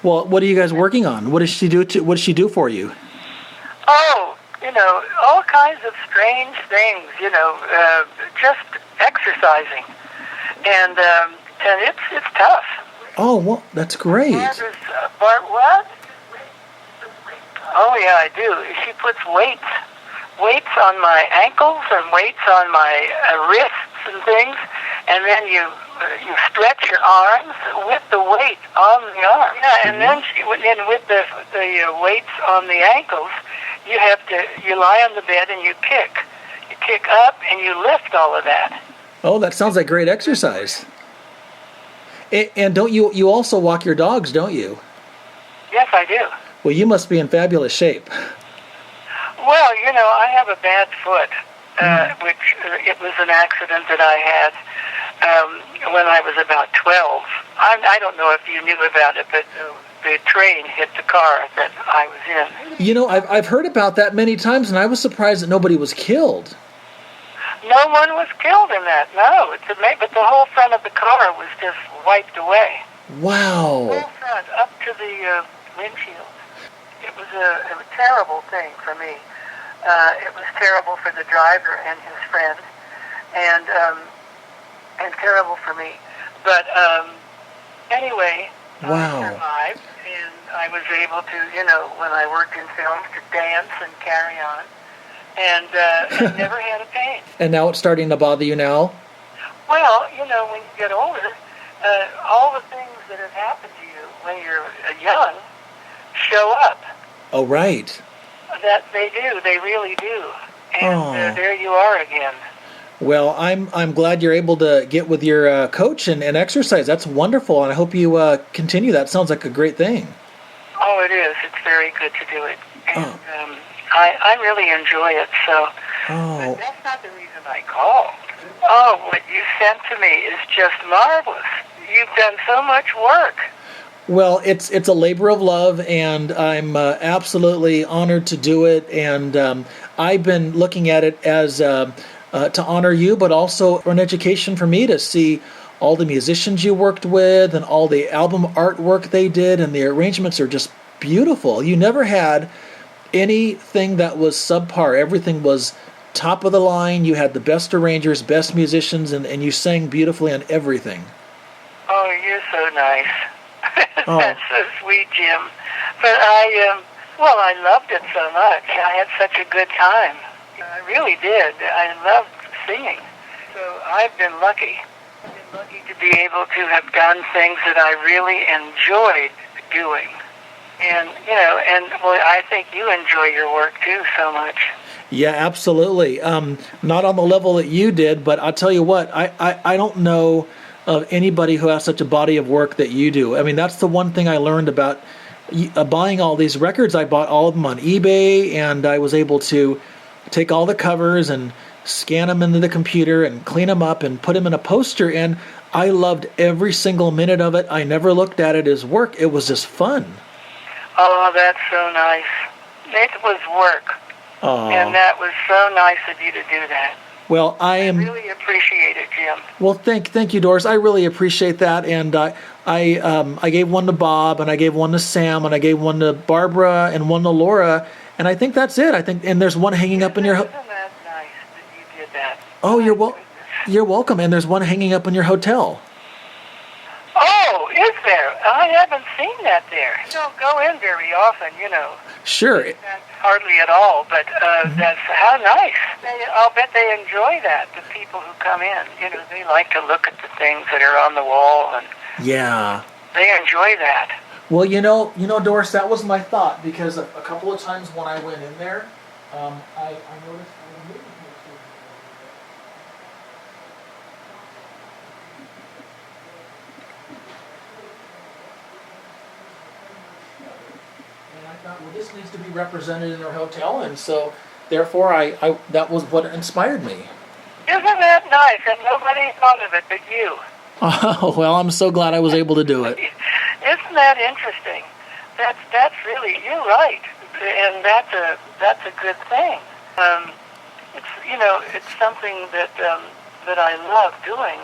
Well, what are you guys working on? What does she do for you? Oh, all kinds of strange things. Just exercising, and it's tough. Oh, well, that's great. What? Oh yeah, I do. She puts weights on my ankles and weights on my wrists and things, and then you stretch your arms with the weight on the arm. Yeah, and then with the weights on the ankles, you lie on the bed and you kick. You kick up and you lift all of that. Oh, that sounds like great exercise. And don't you also walk your dogs, don't you? Yes, I do. Well, you must be in fabulous shape. Well, I have a bad foot, which it was an accident that I had when I was about 12. I don't know if you knew about it, but the train hit the car that I was in. I've heard about that many times, and I was surprised that nobody was killed. No one was killed in that, no. But the whole front of the car was just wiped away. Wow. The whole front, up to the windshield. It was a terrible thing for me. It was terrible for the driver and his friend, and terrible for me. But anyway, wow. I survived, and I was able to, when I worked in films, to dance and carry on, and never had a pain. And now it's starting to bother you now? Well, when you get older, all the things that have happened to you when you're young show up. Oh, right. That they do. They really do. And there you are again. Well, I'm glad you're able to get with your coach and exercise. That's wonderful, and I hope you continue. That sounds like a great thing. Oh, it is. It's very good to do it. And I really enjoy it. So but that's not the reason I called. Oh, what you sent to me is just marvelous. You've done so much work. Well, it's a labor of love, and I'm absolutely honored to do it. And I've been looking at it as to honor you, but also an education for me to see all the musicians you worked with and all the album artwork they did, and the arrangements are just beautiful. You never had anything that was subpar. Everything was top of the line. You had the best arrangers, best musicians, and you sang beautifully on everything. Oh, you're so nice. Oh. That's so sweet, Jim. But I loved it so much. I had such a good time. I really did. I loved singing. So I've been lucky. I've been lucky to be able to have done things that I really enjoyed doing. And, I think you enjoy your work too so much. Yeah, absolutely. Not on the level that you did, but I'll tell you what, I don't know of anybody who has such a body of work that you do. I mean, that's the one thing I learned about buying all these records. I bought all of them on eBay, and I was able to take all the covers and scan them into the computer and clean them up and put them in a poster, and I loved every single minute of it. I never looked at it as work. It was just fun. Oh, that's so nice. It was work. Oh. And that was so nice of you to do that. Well, I really appreciate it, Jim. Well, thank you, Doris. I really appreciate that, and I gave one to Bob, and I gave one to Sam, and I gave one to Barbara, and one to Laura, and I think that's it. And there's one hanging up in your. Isn't that nice that you did that? Oh, you're welcome. And there's one hanging up in your hotel. Oh, is there? I haven't seen that there. I don't go in very often, Sure. Hardly at all, but that's how nice. I'll bet they enjoy that, the people who come in. They like to look at the things that are on the wall, and yeah, they enjoy that. Well, Doris, that was my thought, because a couple of times when I went in there, I noticed well, this needs to be represented in our hotel, and so therefore I that was what inspired me. Isn't that nice? And nobody thought of it but you. Oh, well, I'm so glad I was able to do it. Isn't that interesting? That's really, you're right, and that's a good thing. It's something that I love doing,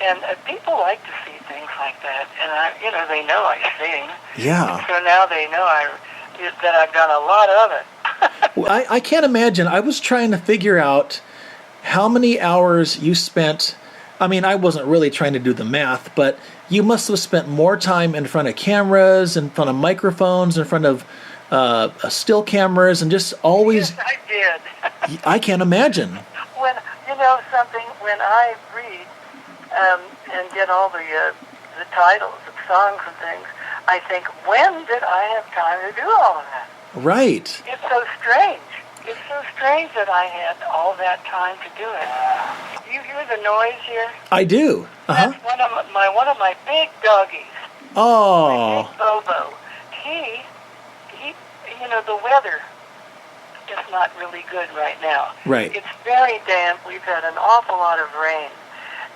And people like to see things like that, and they know I sing. Yeah. So now they know that I've done a lot of it. Well, I can't imagine. I was trying to figure out how many hours you spent. I mean, I wasn't really trying to do the math, but you must have spent more time in front of cameras, in front of microphones, in front of still cameras, and just always. Yes, I did. I can't imagine. When when I read and get all the titles of songs and things, I think, when did I have time to do all of that? Right. It's so strange. It's so strange that I had all that time to do it. You hear the noise here? I do. That's one of my big doggies. Oh. My big Bobo. He, the weather is not really good right now. Right. It's very damp. We've had an awful lot of rain.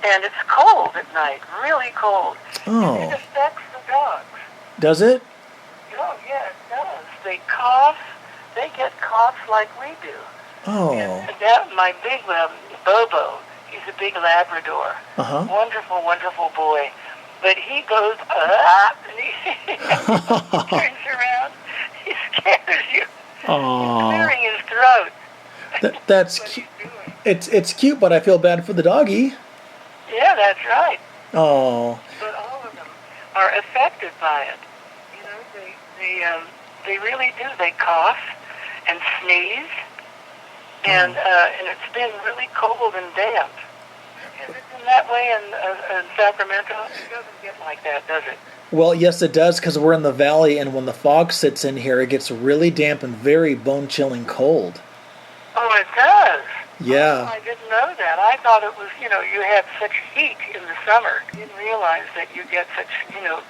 And it's cold at night, really cold. Oh. It affects the dogs. Does it? Oh, yeah, it does. They cough. They get coughs like we do. Oh. And my big Bobo, he's a big Labrador. Wonderful, wonderful boy. But he goes, and he turns around. He scares you. Oh. He's clearing his throat. That's cute. It's cute, but I feel bad for the doggy. Yeah, that's right. Oh. But all of them are affected by it. They really do. They cough and sneeze, and it's been really cold and damp. Has it been that way in Sacramento? It doesn't get like that, does it? Well, yes, it does, because we're in the valley, and when the fog sits in here, it gets really damp and very bone-chilling cold. Oh, it does? Yeah. Oh, I didn't know that. I thought it was, you had such heat in the summer. I didn't realize that you get such,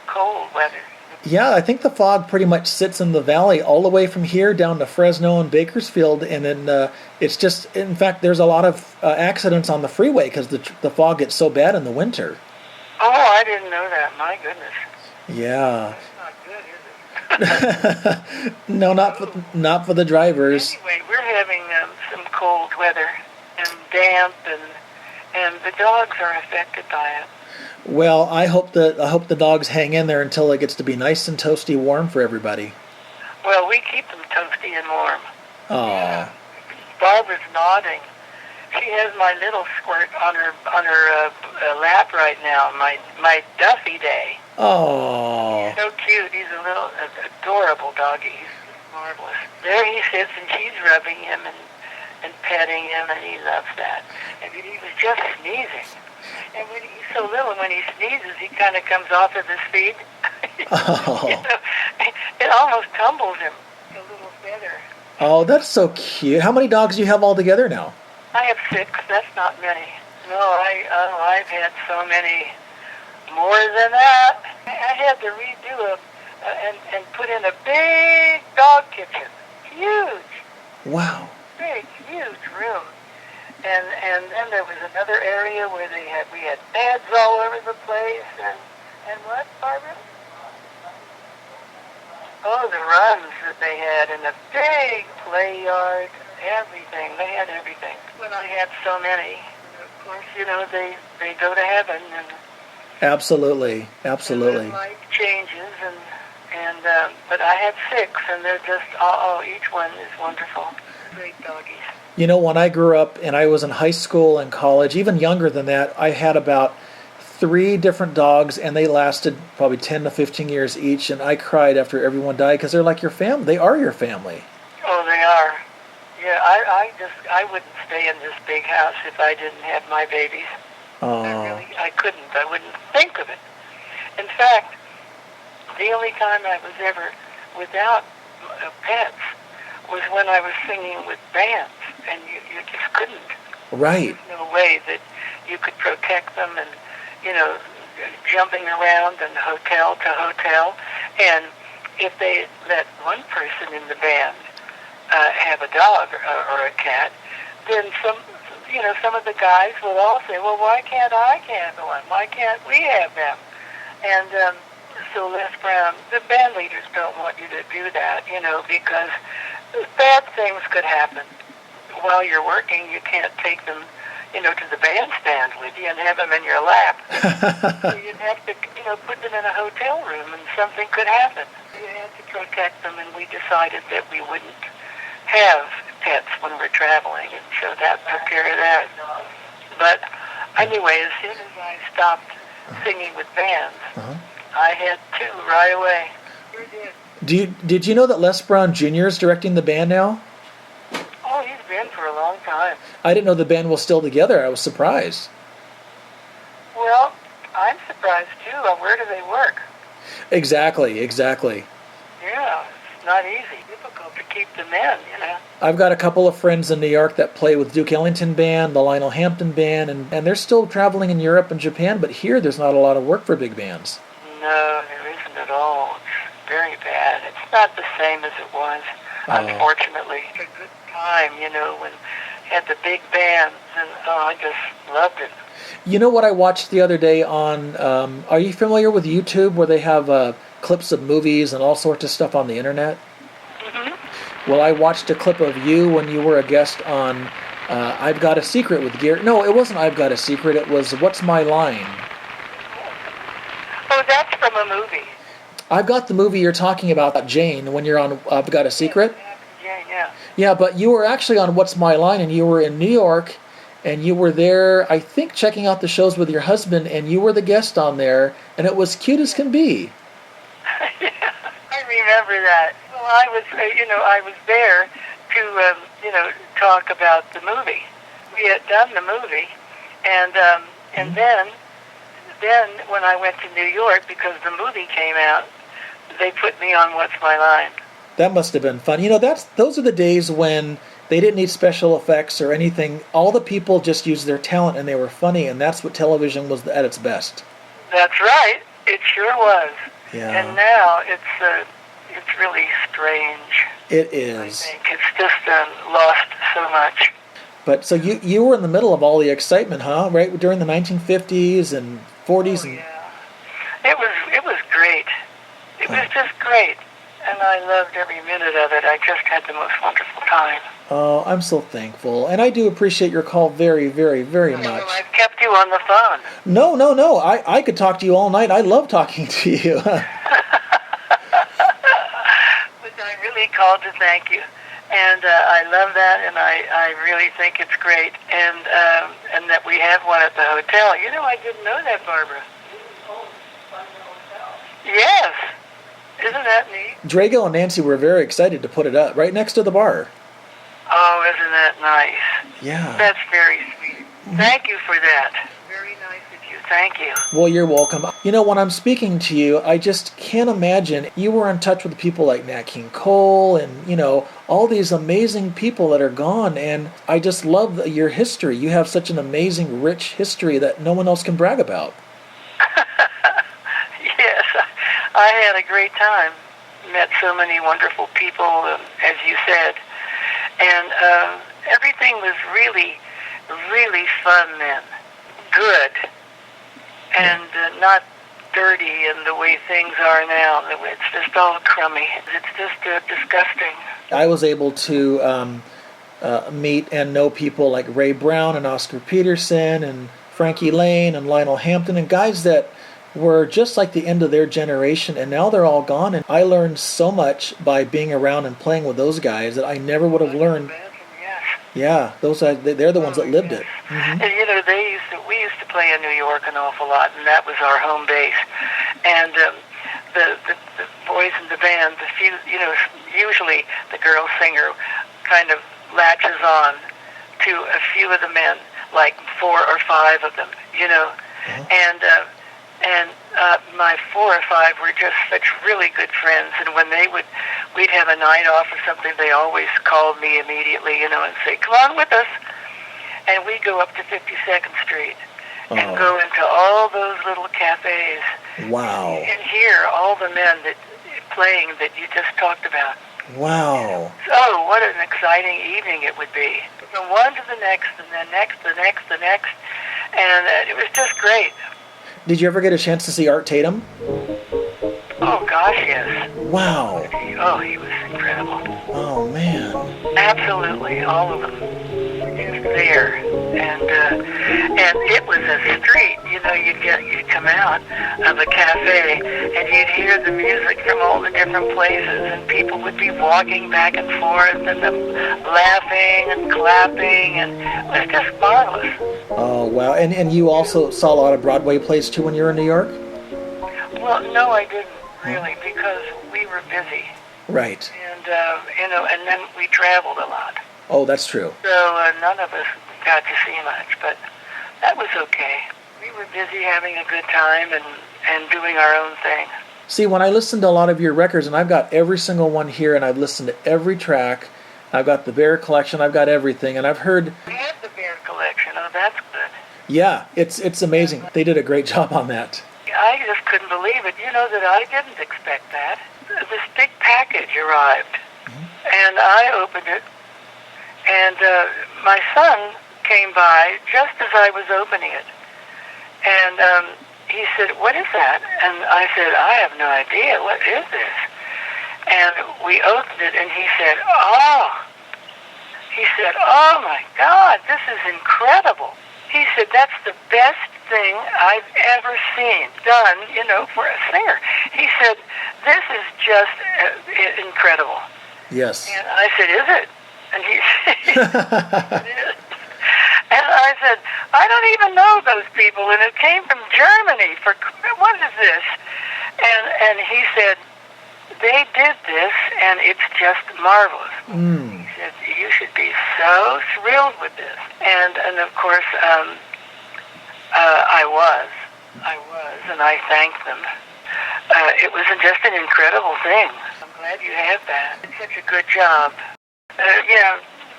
cold weather. Yeah, I think the fog pretty much sits in the valley all the way from here down to Fresno and Bakersfield, and then it's just, in fact, there's a lot of accidents on the freeway because the fog gets so bad in the winter. Oh, I didn't know that. My goodness. Yeah. That's not good, is it? No, not for the drivers. Anyway, we're having some cold weather and damp, and the dogs are affected by it. Well, I hope the dogs hang in there until it gets to be nice and toasty warm for everybody. Well, we keep them toasty and warm. Oh. Yeah. Barbara's nodding. She has my little squirt on her lap right now. My Duffy Day. Oh. He's so cute. He's a little adorable doggy. He's marvelous. There he sits, and she's rubbing him and petting him, and he loves that. And he was just sneezing. And when he's so little, when he sneezes, he kind of comes off of his feet. Oh. It almost tumbles him. A little feather. Oh, that's so cute. How many dogs do you have altogether now? I have 6. That's not many. No, I've had so many more than that. I had to redo and put in a big dog kitchen. Huge. Wow. Big, huge room. And then there was another area where we had beds all over the place, and what, Barbara? Oh, the runs that they had, and a big play yard, everything. They had everything. When I had so many, of course, they go to heaven, and Absolutely. and life changes, but I had 6, and they're just each one is wonderful. Great doggies. When I grew up and I was in high school and college, even younger than that, I had about 3 different dogs, and they lasted probably 10 to 15 years each, and I cried after everyone died because they're like your family. They are your family. Oh, they are. Yeah, I wouldn't stay in this big house if I didn't have my babies. Oh. I couldn't. I wouldn't think of it. In fact, the only time I was ever without pets was when I was singing with bands, and you just couldn't. Right. There's no way that you could protect them, and jumping around and hotel to hotel. And if they let one person in the band have a dog or a cat, then some of the guys would all say, well, why can't I have one? Why can't we have them? And so Les Brown, the band leaders don't want you to do that, because bad things could happen while you're working. You can't take them, to the bandstand with you and have them in your lap. So you'd have to, put them in a hotel room and something could happen. You had to protect them, and we decided that we wouldn't have pets when we're traveling, and so that took care of that. But anyway, as soon as I stopped singing with bands, I had two right away. Sure did. Did you know that Les Brown Jr. is directing the band now? Oh, he's been for a long time. I didn't know the band was still together. I was surprised. Well, I'm surprised too. Where do they work? Exactly. Yeah, it's not easy. Difficult to keep them in, I've got a couple of friends in New York that play with Duke Ellington Band, the Lionel Hampton Band, and they're still traveling in Europe and Japan, but here there's not a lot of work for big bands. No, there isn't at all. It's very bad. It's not the same as it was, unfortunately. It's a good time, when you had the big bands, and I just loved it. You know what I watched the other day on, are you familiar with YouTube where they have clips of movies and all sorts of stuff on the internet? Mm-hmm. Well, I watched a clip of you when you were a guest on I've Got a Secret with Gary. No, it wasn't I've Got a Secret. It was What's My Line? Oh, that's from a movie. I've got the movie you're talking about, Jane, when you're on I've Got a Secret. Yeah. Yeah, but you were actually on What's My Line, and you were in New York, and you were there, I think, checking out the shows with your husband, and you were the guest on there, and it was cute as can be. Yeah, I remember that. Well, I was there to, talk about the movie. We had done the movie, and then when I went to New York, because the movie came out, they put me on What's My Line. That must have been fun. Those are the days when they didn't need special effects or anything. All the people just used their talent, and they were funny, and that's what television was at its best. That's right. It sure was. Yeah. And now it's really strange. It is. I think it's just lost so much. But so you were in the middle of all the excitement, huh? Right during the 1950s and 40s. Oh, yeah. It was great. It was just great. And I loved every minute of it. I just had the most wonderful time. Oh, I'm so thankful. And I do appreciate your call very, very, very much. Well, I've kept you on the phone. No. I could talk to you all night. I love talking to you. But I really called to thank you. And I love that, and I really think it's great. And that we have one at the hotel. I didn't know that, Barbara. Yes. Isn't that neat? Drago and Nancy were very excited to put it up right next to the bar. Oh, isn't that nice? Yeah. That's very sweet. Thank you for that. Very nice of you. Thank you. Well, you're welcome. When I'm speaking to you, I just can't imagine. You were in touch with people like Nat King Cole and, all these amazing people that are gone. And I just love your history. You have such an amazing, rich history that no one else can brag about. Yes, I had a great time. Met so many wonderful people, as you said. And everything was really, really fun then. Good. And not dirty in the way things are now. It's just all crummy. It's just disgusting. I was able to meet and know people like Ray Brown and Oscar Peterson and Frankie Lane and Lionel Hampton and guys that were just like the end of their generation, and now they're all gone. And I learned so much by being around and playing with those guys that I never would have learned. Yeah, they're the ones that lived it. Mm-hmm. And we used to play in New York an awful lot, and that was our home base. And the boys in the band, usually the girl singer kind of latches on to a few of the men, like 4 or 5 of them, Uh-huh. And my 4 or 5 were just such really good friends. And when we'd have a night off or something, they always called me immediately, and say, "Come on with us." And we'd go up to 52nd Street and go into all those little cafes. Wow. And hear all the men playing that you just talked about. Wow. Oh, what an exciting evening it would be. From one to the next, and the next. And it was just great. Did you ever get a chance to see Art Tatum? Oh, gosh, yes. Wow. Oh, he was incredible. Oh, man. Absolutely, all of them were just there. And come out of a cafe, and you'd hear the music from all the different places, and people would be walking back and forth, and them laughing and clapping, and it was just marvelous. Oh, wow. And you also saw a lot of Broadway plays, too, when you were in New York? Well, no, I didn't really, because we were busy. Right. And, and then we traveled a lot. Oh, that's true. So none of us got to see much, but that was okay. We were busy having a good time and doing our own thing. See, when I listened to a lot of your records, and I've got every single one here, and I've listened to every track, I've got the Bear collection, I've got everything, and I've heard... We have the Bear collection. Oh, that's good. Yeah, it's amazing. They did a great job on that. I just couldn't believe it. You know that I didn't expect that. This big package arrived, and I opened it, and my son came by just as I was opening it, and he said, "What is that?" And I said, "I have no idea. What is this?" And we opened it, and he said, "Oh." He said, "Oh my God, this is incredible." He said, "That's the best thing I've ever seen done, for a singer." He said, "This is just incredible." Yes. And I said, "Is it?" And he said, "It is." And I said, "I don't even know those people, and it came from Germany. What is this?" And he said, "They did this, and it's just marvelous." He said, "You should be so thrilled with this." And of course, I was, and I thanked them. It was just an incredible thing. I'm glad you had that. It's such a good job.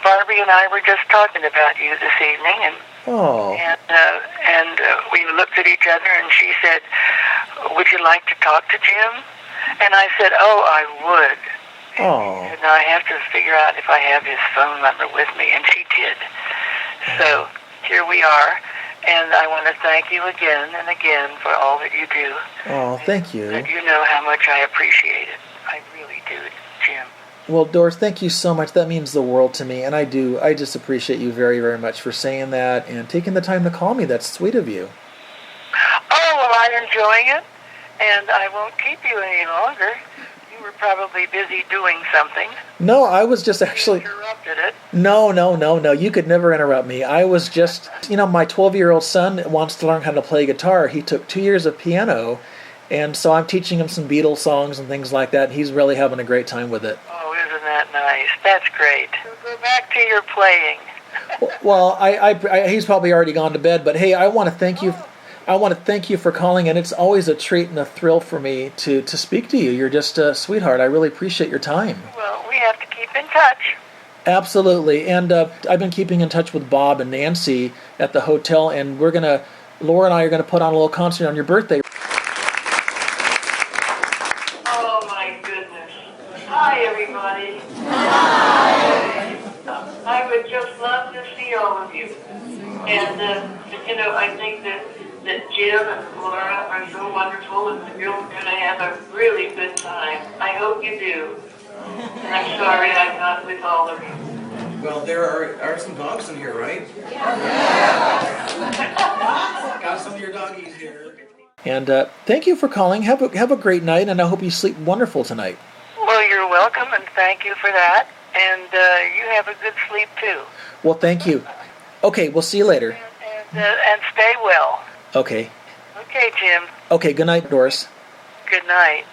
Barbie and I were just talking about you this evening, and we looked at each other, and she said, "Would you like to talk to Jim?" And I said, "Oh, I would." And I have to figure out if I have his phone number with me, and she did. So here we are, and I want to thank you again and again for all that you do. Oh, thank you. And you know how much I appreciate it. I really do, Jim. Well, Doris, thank you so much. That means the world to me, and I do. I just appreciate you very, very much for saying that and taking the time to call me. That's sweet of you. Oh, well, I'm enjoying it, and I won't keep you any longer. You were probably busy doing something. No, I was just actually... You interrupted it. No. You could never interrupt me. I was just... my 12-year-old son wants to learn how to play guitar. He took 2 years of piano, and so I'm teaching him some Beatles songs and things like that, and he's really having a great time with it. Oh, isn't that nice? That's great. Go back to your playing. Well, he's probably already gone to bed, but hey, I want to thank you. I want to thank you for calling, and it's always a treat and a thrill for me to speak to you. You're just a sweetheart. I really appreciate your time. Well, we have to keep in touch. Absolutely, and I've been keeping in touch with Bob and Nancy at the hotel, and Laura and I are going to put on a little concert on your birthday. Oh, my goodness. Hi, everybody. Hi. I would just love to see all of you. And, I think that Jim and Laura are so wonderful, and you're going to have a really good time. I hope you do. And I'm sorry I'm not with all of you. Well, there are some dogs in here, right? Got some of your doggies here. And thank you for calling. Have a great night, and I hope you sleep wonderful tonight. Well, you're welcome, and thank you for that. And you have a good sleep, too. Well, thank you. Okay, we'll see you later. And stay well. Okay. Okay, Jim. Okay, good night, Doris. Good night.